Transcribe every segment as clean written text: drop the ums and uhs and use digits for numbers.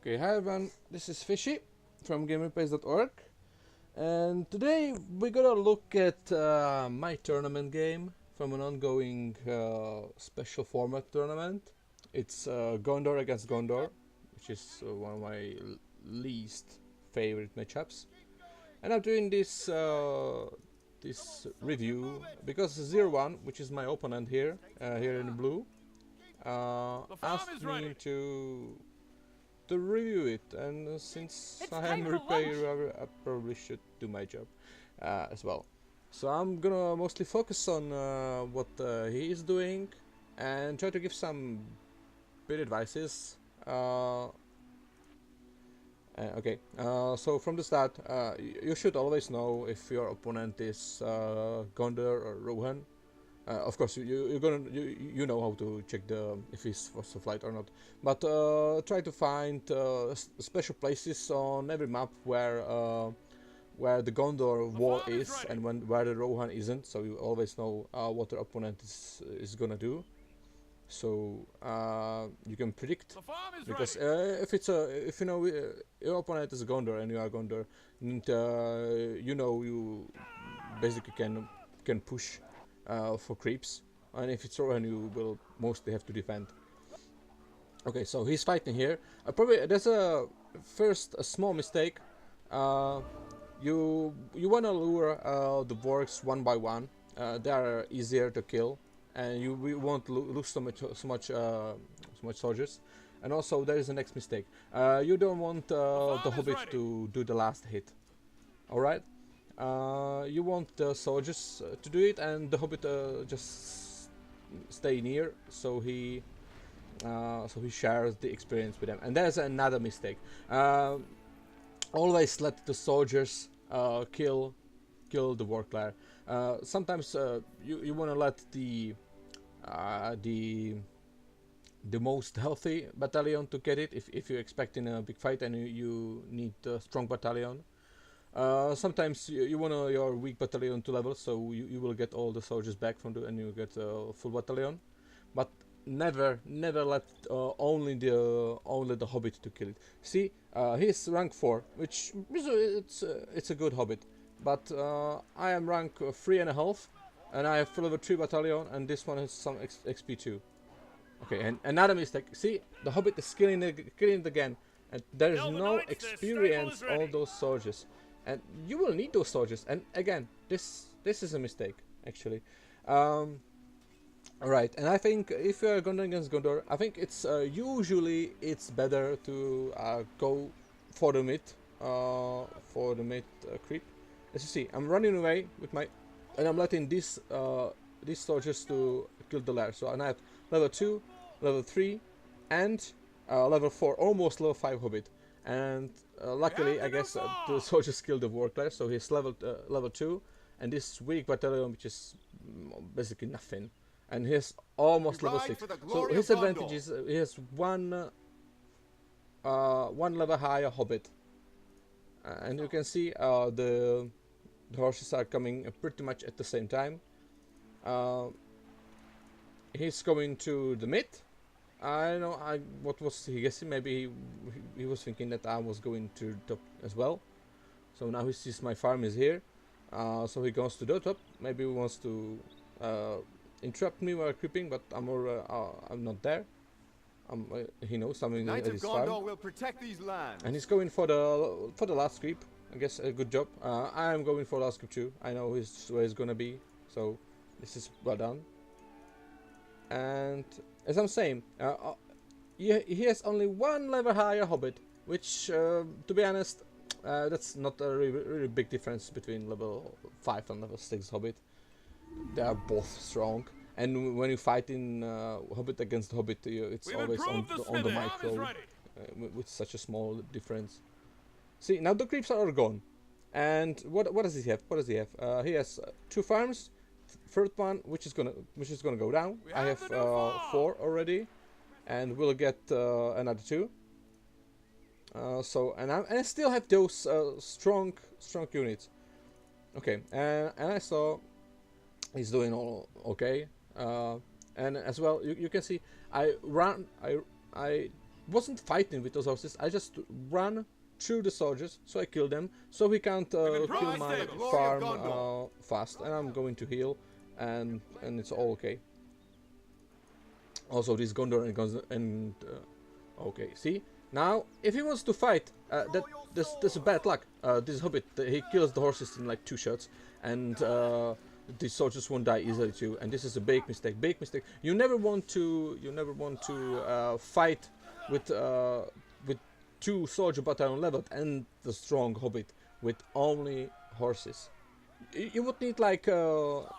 Okay, hi everyone, this is Fishy from gamerpace.org, and today we're gonna look at my tournament game from an ongoing special format tournament. It's Gondor against Gondor, which is one of my least favorite matchups. And I'm doing this review because ZeroOne, which is my opponent here, here in blue, asked me to review it, and since I am a repair, I probably should do my job as well. So I'm gonna mostly focus on what he is doing and try to give some bit advices. Okay, so from the start, you should always know if your opponent is Gondor or Rohan. Of course, you know how to check the if he's first of flight or not, but try to find special places on every map where the Gondor wall is and where the Rohan isn't, so you always know what the opponent is gonna do. So you can predict, because if you know your opponent is Gondor and you are Gondor, and you know you basically can push for creeps, and if it's Rohan you will mostly have to defend. Okay, so he's fighting here. Probably there's a small mistake. You wanna lure the Vorks one by one. They are easier to kill, and we won't lose so much soldiers. And also there is the next mistake. You don't want the Hobbit to do the last hit. All right. You want the soldiers to do it, and the Hobbit just stay near, so he shares the experience with them. And there's another mistake. Always let the soldiers kill the warclare. Sometimes you want to let the most healthy battalion to get it if you're expecting a big fight and you need a strong battalion. Sometimes you want your weak battalion to level, so you will get all the soldiers back from and you get a full battalion. But never let only the Hobbit to kill it. See, he's rank 4, which it's a good Hobbit. But I am rank 3.5, and I have level 3 battalion, and this one has some XP too. Okay, and another mistake. See, the Hobbit is killing it again, and there is no experience all those soldiers. And you will need those soldiers. And again, this is a mistake, actually. Alright, and I think if you are going against Gondor, I think it's usually it's better to go for the mid creep. As you see, I'm running away with and I'm letting these soldiers to kill the lair. So and I have level 2, level 3, and level 4, almost level 5 Hobbit. And luckily, I guess the soldiers killed the warclare, so he's level 2, and this weak battalion, which is basically nothing, and he's almost level 6. So his advantage is he has one level higher Hobbit, and you can see the horses are coming pretty much at the same time. He's going to the mid. I don't know. What was he guessing? Maybe he was thinking that I was going to top as well. So now he sees my farm is here. So he goes to the top. Maybe he wants to interrupt me while creeping, but I'm not there. He knows something at his farm. Will protect these lands. And he's going for the last creep. I guess a good job. I am going for last creep too. I know where he's gonna be. So this is well done. And as I'm saying, he has only one level higher Hobbit, which, to be honest, that's not a really big difference between level 5 and level 6 Hobbit. They are both strong, and when you fight in Hobbit against Hobbit, it's always on the micro, with such a small difference. See, now the creeps are gone, and what does he have? He has 2 farms. Third one, which is gonna go down. I have 4 already, and we'll get another 2. And I still have those strong units. Okay, and I saw he's doing all okay. And as well, you can see I wasn't fighting with those horses. I just ran through the soldiers, so I killed them, so he can't kill my farm fast, and I'm going to heal, and it's all okay. Also, this Gondor and okay, see now if he wants to fight, there's a bad luck. This Hobbit, he kills the horses in like 2 shots, and the soldiers won't die easily too. And this is a big mistake. Big mistake. You never want to fight with 2 soldier battalion leveled and the strong Hobbit with only horses. You would need like oh,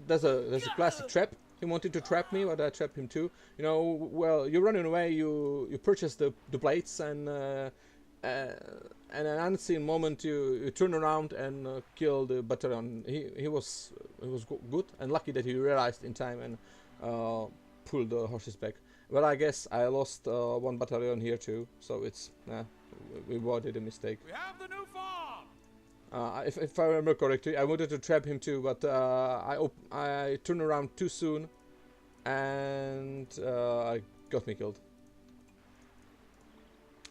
there's a classic trap. He wanted to trap me, but I trapped him too. You know, well, you're running away. You purchase the blades, and an unseen moment you turn around and kill the battalion. He was good and lucky that he realized in time and pulled the horses back. But I guess I lost 1 battalion here too, so it's we did a mistake. We have the new farm. If I remember correctly, I wanted to trap him too, but I turned around too soon, and I got me killed.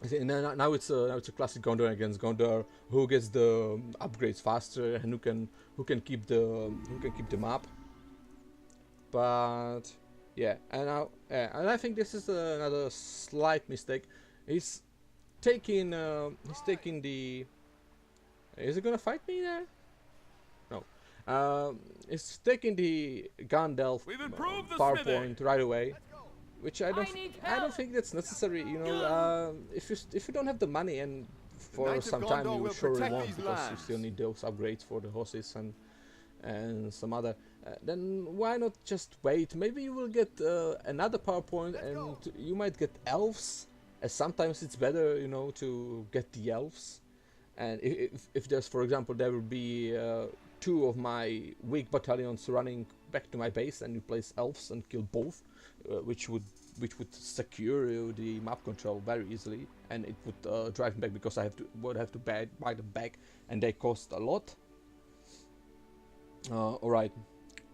Now it's a classic Gondor against Gondor, who gets the upgrades faster and who can keep the map. But yeah, and I think this is another slight mistake. He's taking the. Is he gonna fight me there? No. He's taking the Gandalf PowerPoint right away, which I don't think that's necessary. You know, if you don't have the money, and for some time you surely won't, because you still need those upgrades for the horses and some other. Then why not just wait? Maybe you will get another PowerPoint, and you might get elves. As sometimes it's better, you know, to get the elves. And if there's, for example, there will be 2 of my weak battalions running back to my base, and you place elves and kill both, which would secure the map control very easily, and it would drive them back, because I would have to buy them back, and they cost a lot. Alright,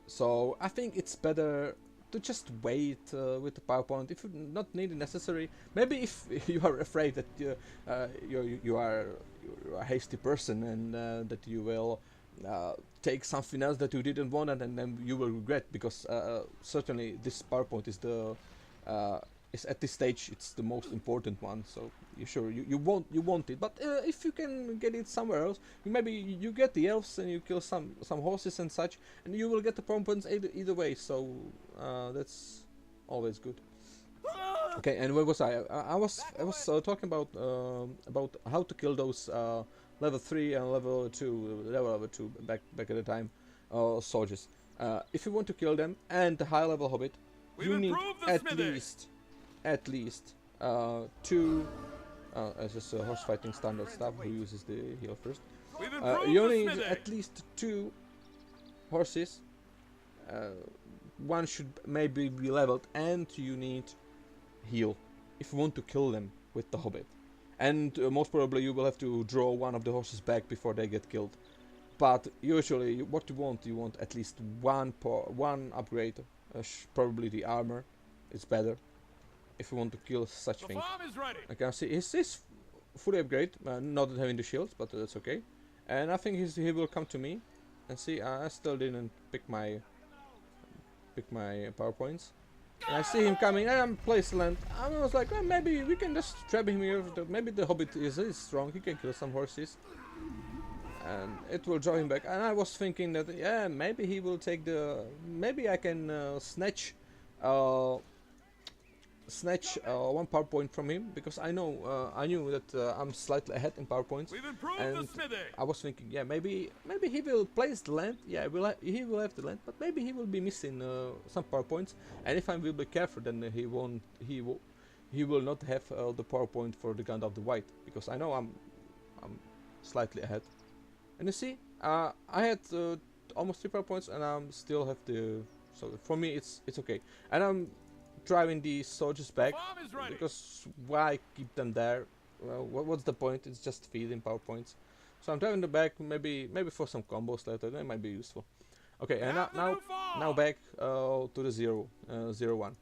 so I think it's better to just wait with the PowerPoint if you not need it necessary. Maybe if you are afraid that you are a hasty person, and that you will take something else that you didn't want, and then you will regret, because certainly this PowerPoint is at this stage it's the most important one. So you want it, but if you can get it somewhere else, maybe you get the elves and you kill some horses and such, and you will get the PowerPoints either way. So that's always good. Okay, and where was I? I was talking about how to kill those level 3 and level 2 back at the time soldiers. If you want to kill them and the high level Hobbit, you need at least 2. It's just horse fighting standard stuff. Who uses the heal first? You need at least 2 horses. One should maybe be leveled, and you need heal if you want to kill them with the Hobbit. And most probably you will have to draw one of the horses back before they get killed. But usually what you want at least one upgrade, probably the armor. It's better if you want to kill such things. I can see he's fully upgrade, not having the shields, but that's okay. And I think he will come to me. And see, I still didn't pick my PowerPoints. And I see him coming, and I'm placed land. I was like, oh, maybe we can just trap him here. Maybe the Hobbit is strong. He can kill some horses, and it will draw him back. And I was thinking that, yeah, maybe he will take the. Maybe I can snatch one PowerPoint from him, because I knew that I'm slightly ahead in PowerPoints, and I was thinking, yeah, maybe he will place the land. Yeah, he will have the land, but maybe he will be missing some PowerPoints, and if I will be careful, then he will not have the PowerPoint for the Gandalf the White, because I know I'm slightly ahead. And you see, I had almost 3 PowerPoints, and I still have the. So for me, it's okay, and I'm driving these soldiers back, because why keep them there? Well, what's the point? It's just feeding PowerPoints. So I'm driving them back, maybe for some combos later. That might be useful. Okay, and now back to the ZeroOne.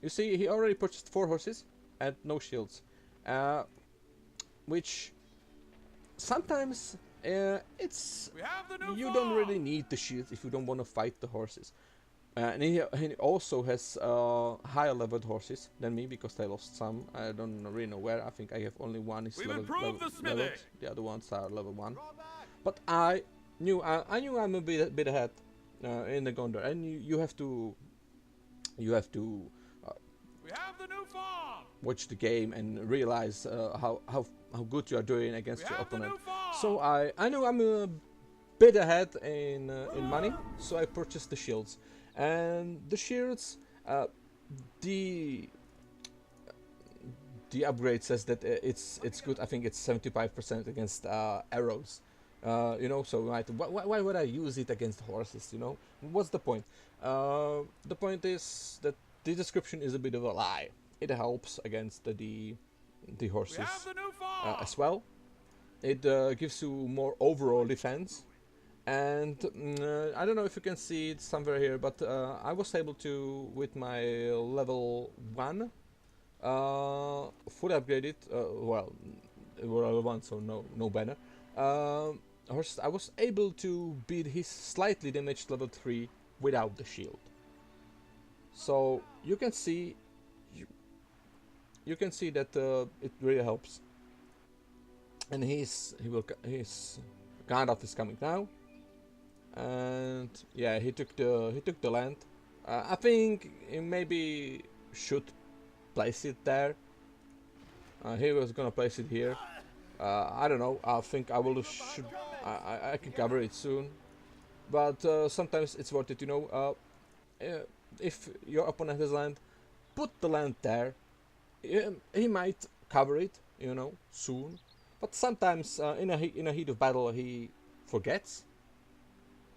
You see, he already purchased 4 horses, and no shields, which sometimes it's you don't really need the shields if you don't want to fight the horses. And he also has higher leveled horses than me because I lost some. I don't really know where. I think I have only one is leveled. The other ones are level 1. But I knew I'm a bit ahead in the Gondor, and you have to watch the game and realize how good you are doing against your opponent. So I knew I'm a bit ahead in money, so I purchased the shields. And the shields, the upgrade says that it's good. I think it's 75% against arrows. You know, so why would I use it against horses? You know, what's the point? The point is that the description is a bit of a lie. It helps against the horses as well. It gives you more overall defense. And I don't know if you can see it somewhere here, but I was able to, with my level 1, fully upgrade it. Well, level 1, so no banner. I was able to beat his slightly damaged level 3 without the shield. So you can see, you can see that it really helps. And his Gandalf is coming now. And yeah, he took the land. I think he maybe should place it there. He was gonna place it here. I don't know. I think I will I can cover it soon. But sometimes it's worth it, you know. If your opponent has land, put the land there. He might cover it, you know, soon. But sometimes in a heat of battle he forgets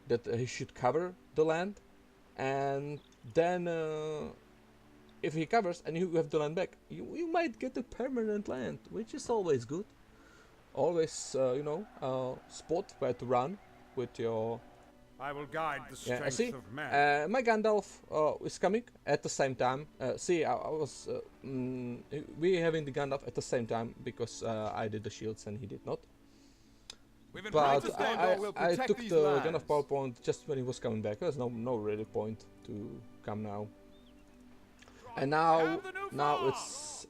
that he should cover the land, and then if he covers and you have the land back, you might get a permanent land, which is always good. Always, you know, spot where to run with your. I will guide the strength of man. My Gandalf is coming at the same time. See, I was we having the Gandalf at the same time because I did the shields and he did not. But I took the Gandalf power point just when he was coming back. There's no really point to come now. And now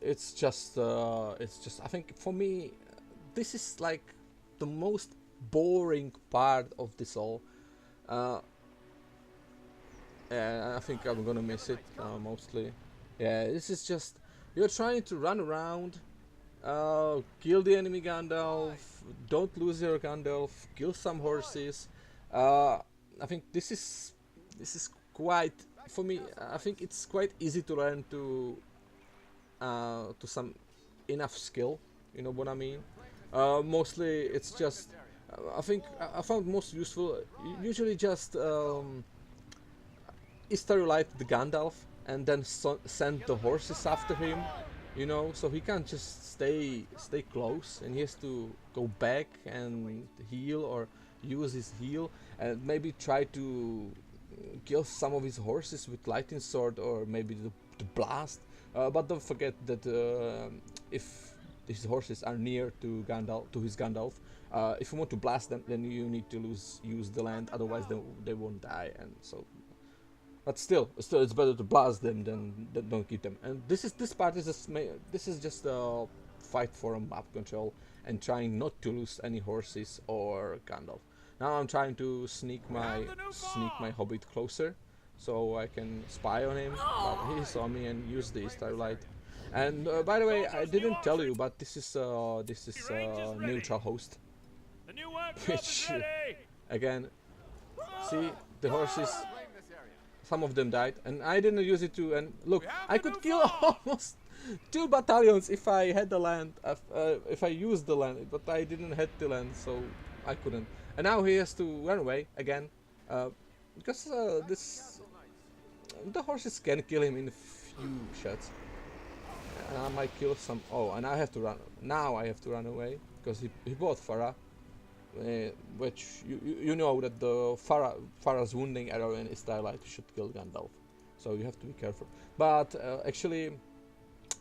it's just I think for me this is like the most boring part of this all. I think I'm gonna miss it mostly. Yeah, this is just you're trying to run around, kill the enemy Gandalf, don't lose your Gandalf, kill some horses. I think this is quite, for me, I think it's quite easy to learn to some enough skill, you know what I mean. Mostly it's just I think I found most useful usually just Light the Gandalf and then send the horses after him, you know, so he can't just stay close and he has to go back and heal or use his heal and maybe try to kill some of his horses with lightning sword or maybe the blast. But don't forget that if these horses are near to his Gandalf, if you want to blast them, then you need to use the land, otherwise they won't die. And so, but still, it's better to blast them than don't keep them. And this part is just a fight for a map control and trying not to lose any horses or Gandalf. Now I'm trying to sneak my hobbit closer, so I can spy on him. But he saw me and used the Starlight. And by the way, I didn't tell you, but this is neutral host, which again, see the horses. Some of them died, and I didn't use it too. And look, I could kill almost 2 battalions if I had the land, if I used the land, but I didn't have the land, so I couldn't. And now he has to run away again, because the horses can kill him in a few shots. And I might kill some. Oh, and I have to run. Now I have to run away because he bought Farah, which you know that the Farah's wounding arrow in his Starlight should kill Gandalf, so you have to be careful. But actually,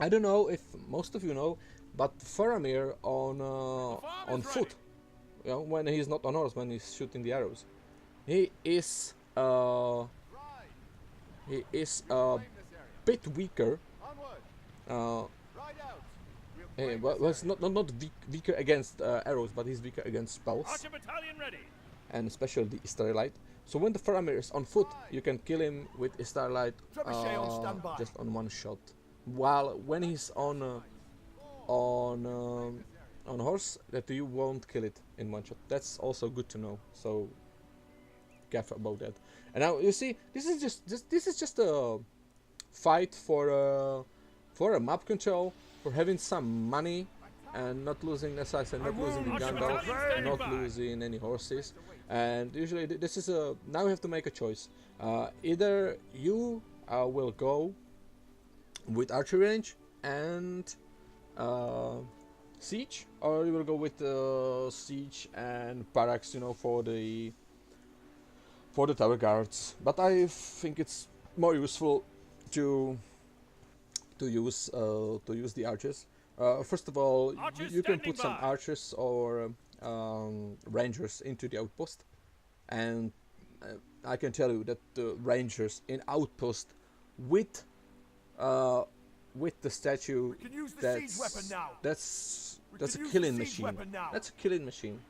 I don't know if most of you know, but Faramir on foot, you know, when he's not on horse, when he's shooting the arrows, he is a bit weaker. Well, it's not weaker against arrows, but he's weaker against spells, and especially the Starlight. So when the Faramir is on foot, you can kill him with Starlight just on one shot. While when he's on horse, that you won't kill it in one shot. That's also good to know. So careful about that. And now you see, this is just a fight for a map control, for having some money, and not losing, as I said, not losing the Gandalf, not losing any horses. And usually this is a, now you have to make a choice. Either you will go with archery range and siege, or you will go with siege and barracks, you know, for the tower guards. But I think it's more useful to use the archers. First of all, you can put some archers or rangers into the outpost, and I can tell you that the rangers in outpost with the statue, that's a killing machine. That's a killing machine.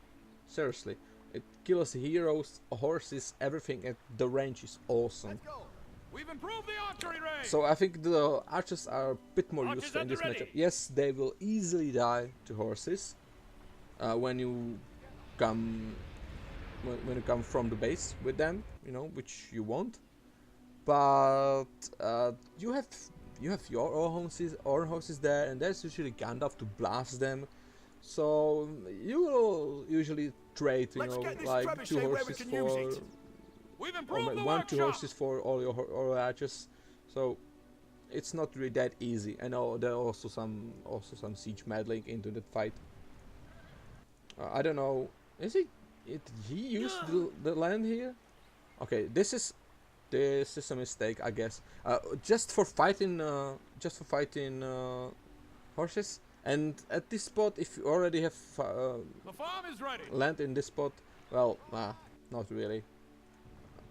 Seriously, it kills heroes, horses, everything, and the range is awesome. We've improved the archery range. So I think the archers are a bit more useful in this matchup. Yes, they will easily die to horses when you come from the base with them, you know, which you won't. But you have your own horses there, and there's usually Gandalf to blast them. So you will usually trade, you know, like 2 horses for. Or 2 horses for all your archers, so it's not really that easy. I know there are also some siege meddling into that fight. I don't know. Is he used the land here? Okay, this is a mistake, I guess. Just for fighting horses. And at this spot, if you already have land in this spot, well, not really.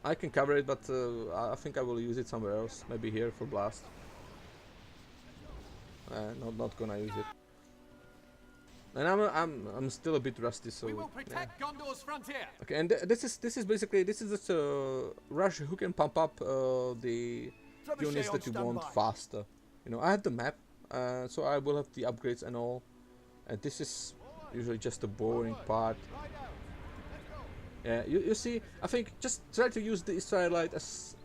I can cover it, but I think I will use it somewhere else. Maybe here for blast. Not gonna use it. And I'm still a bit rusty, so. We will protect Gondor's frontier. Okay, and this is basically just a rush who can pump up the units that you want faster. You know, I have the map, so I will have the upgrades and all. And this is usually just the boring part. Yeah, you see, I think just try to use the Israelite as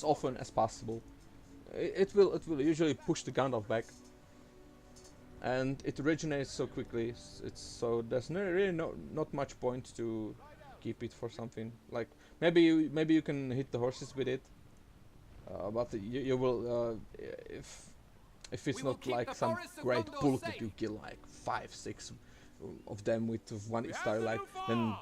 often as possible. It will usually push the Gandalf back, and it originates so quickly. So there's really not much point to keep it for something like maybe you can hit the horses with it, but you will if it's not like some great bulk that you kill like 5-6 of them with one Starlight, then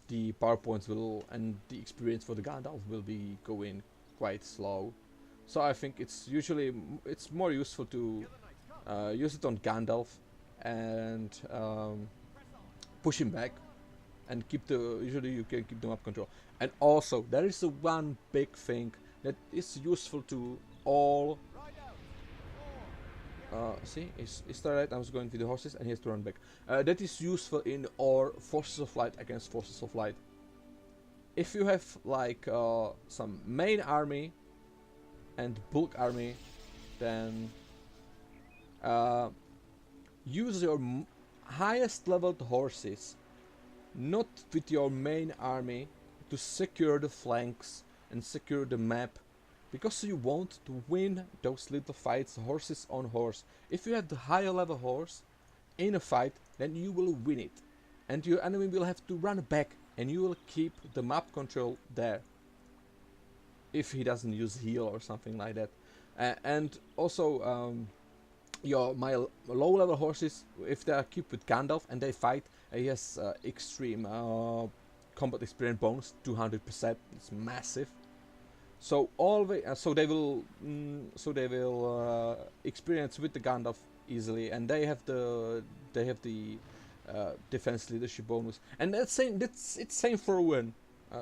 the power points will and the experience for the Gandalf will be going quite slow. So I think it's more useful to use it on Gandalf and push him back, and usually you can keep them up control. And also there is one big thing that is useful to all. See, is Starlight. I was going with the horses, and he has to run back. That is useful in our forces of light against forces of light. If you have like some main army and bulk army, then use your highest leveled horses, not with your main army, to secure the flanks and secure the map. Because you want to win those little fights, horses on horse. If you have the higher level horse in a fight, then you will win it. And your enemy will have to run back, and you will keep the map control there. If he doesn't use heal or something like that. And also my low level horses, if they are equipped with Gandalf and they fight, he has extreme combat experience bonus, 200%, it's massive. So always, so they will experience with the Gandalf easily, and they have the defense leadership bonus, and it's same for win,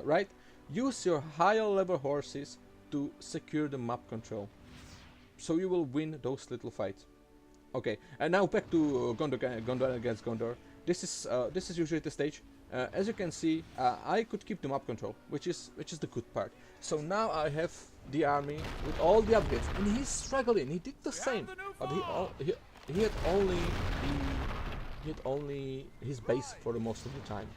right? Use your higher level horses to secure the map control, so you will win those little fights. Okay, and now back to Gondor against Gondor. This is usually the stage. As you can see, I could keep the map control, which is the good part. So now I have the army with all the upgrades, and he's struggling. He did the same, but he had only his base for the most of the time.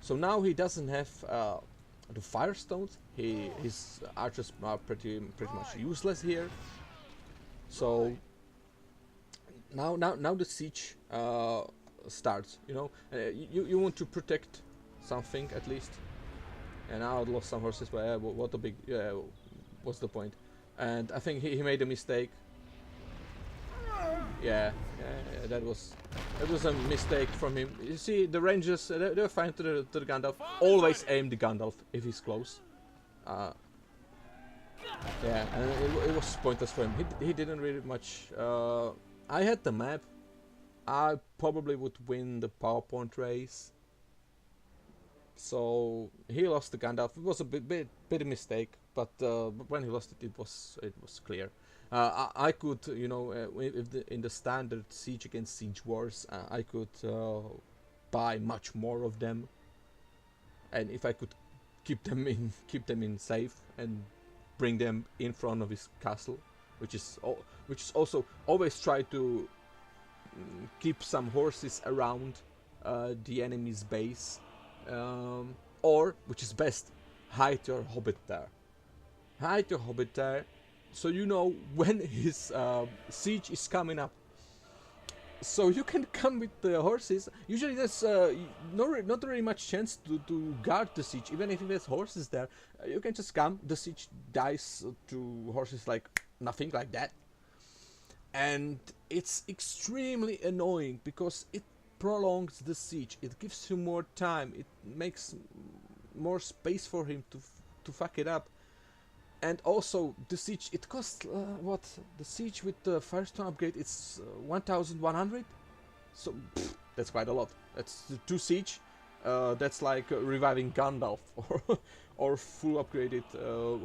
So now he doesn't have the firestones. His archers are pretty much useless here. So now the siege starts. You know, you want to protect something at least. And now I lost some horses, but what a big what's the point? And I think he made a mistake. Yeah, that was a mistake from him. You see, the rangers they're fine to the Gandalf. Always aim the Gandalf if he's close. Yeah, and it was pointless for him. He didn't really much. I had the map. I probably would win the PowerPoint race. So he lost the Gandalf. It was a bit of mistake, but when he lost it, it was clear. I could, you know, in the standard siege against siege wars, I could buy much more of them, and if I could keep them in safe and bring them in front of his castle, which is also always try to keep some horses around the enemy's base, or which is best, hide your hobbit there. Hide your hobbit there, so you know when his siege is coming up. So you can come with the horses. Usually there's not very much chance to guard the siege, even if there's horses there. You can just come, the siege dies to horses like nothing like that. And it's extremely annoying because it prolongs the siege, it gives you more time, it makes more space for him to fuck it up. And also the siege, it costs what? The siege with the Firestone upgrade, it's 1100. So that's quite a lot. That's 2 siege. That's like reviving Gandalf or full upgraded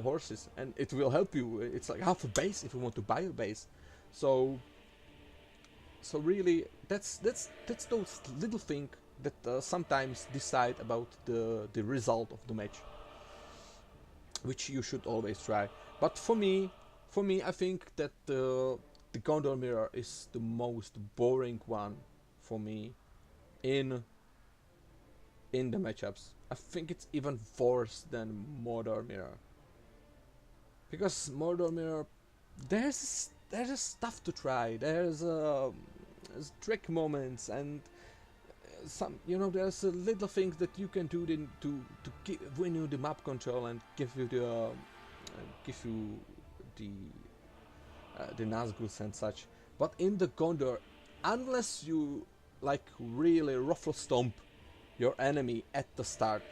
horses, and it will help you. It's like half a base if you want to buy a base. So really, that's those little things that sometimes decide about the result of the match, which you should always try. But for me, I think that the Gondor Mirror is the most boring one for me in the matchups. I think it's even worse than Mordor Mirror, because Mordor Mirror, there's stuff to try. There's trick moments and some, you know, there's little things that you can do to win you the map control and give you the Nazguls and such. But in the Gondor, unless you like really ruffle stomp your enemy at the start,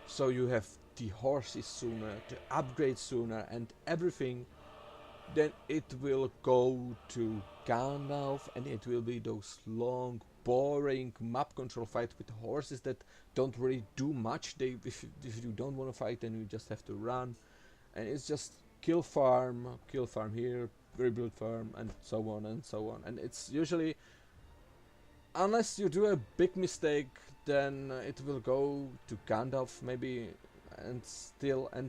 so you have the horses sooner, the upgrades sooner, and everything, then it will go to Gandalf, and it will be those long, boring map control fights with horses that don't really do much. If you don't want to fight, then you just have to run, and it's just kill farm here, rebuild farm, and so on and so on. And it's usually, unless you do a big mistake, then it will go to Gandalf maybe, and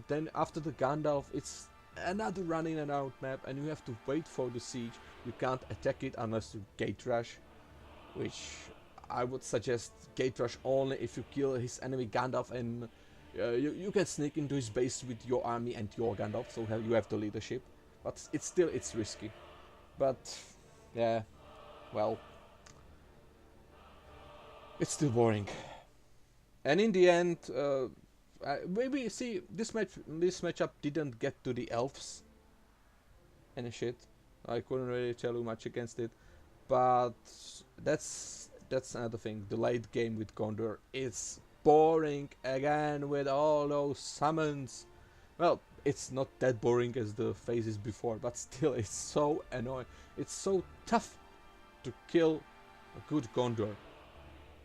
then after the Gandalf, it's another run in and out map, and you have to wait for the siege. You can't attack it unless you gate rush, which I would suggest gate rush only if you kill his enemy Gandalf, and you can sneak into his base with your army and your Gandalf, so you have the leadership. But it's risky. But yeah, well, it's still boring. And in the end, maybe see this matchup didn't get to the elves and shit. I couldn't really tell you much against it, but that's another thing. The late game with Gondor is boring again with all those summons. Well, it's not that boring as the phases before, but still it's so annoying. It's so tough to kill a good Gondor.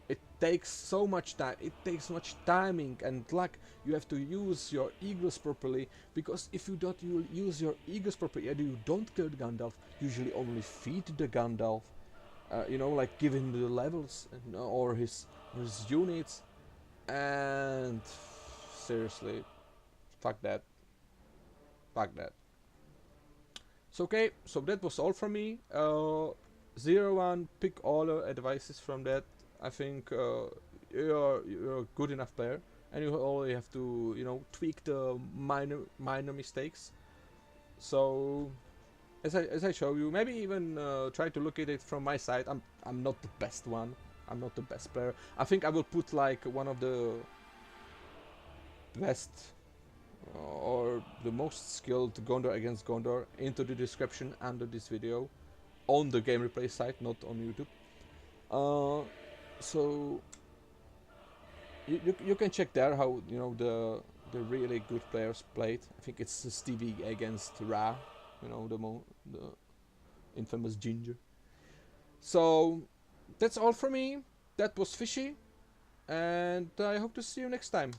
It takes so much time, it takes much timing and luck. You have to use your eagles properly, because if you don't use your eagles properly and you don't kill the Gandalf, usually only feed the Gandalf. You know, like give him the levels or his units, and seriously, fuck that. Fuck that. So okay, so that was all from me. ZeroOne, pick all your advices from that. I think you're a good enough player, and you only have to, you know, tweak the minor mistakes. So as I show you, maybe even try to look at it from my side. I'm not the best one. I'm not the best player. I think I will put like one of the best or the most skilled Gondor against Gondor into the description under this video on the game replay site, not on YouTube. So you can check there how, you know, the really good players played. I think it's Stevie against Ra, you know, the infamous Ginger. So that's all from me. That was Fishy, and I hope to see you next time.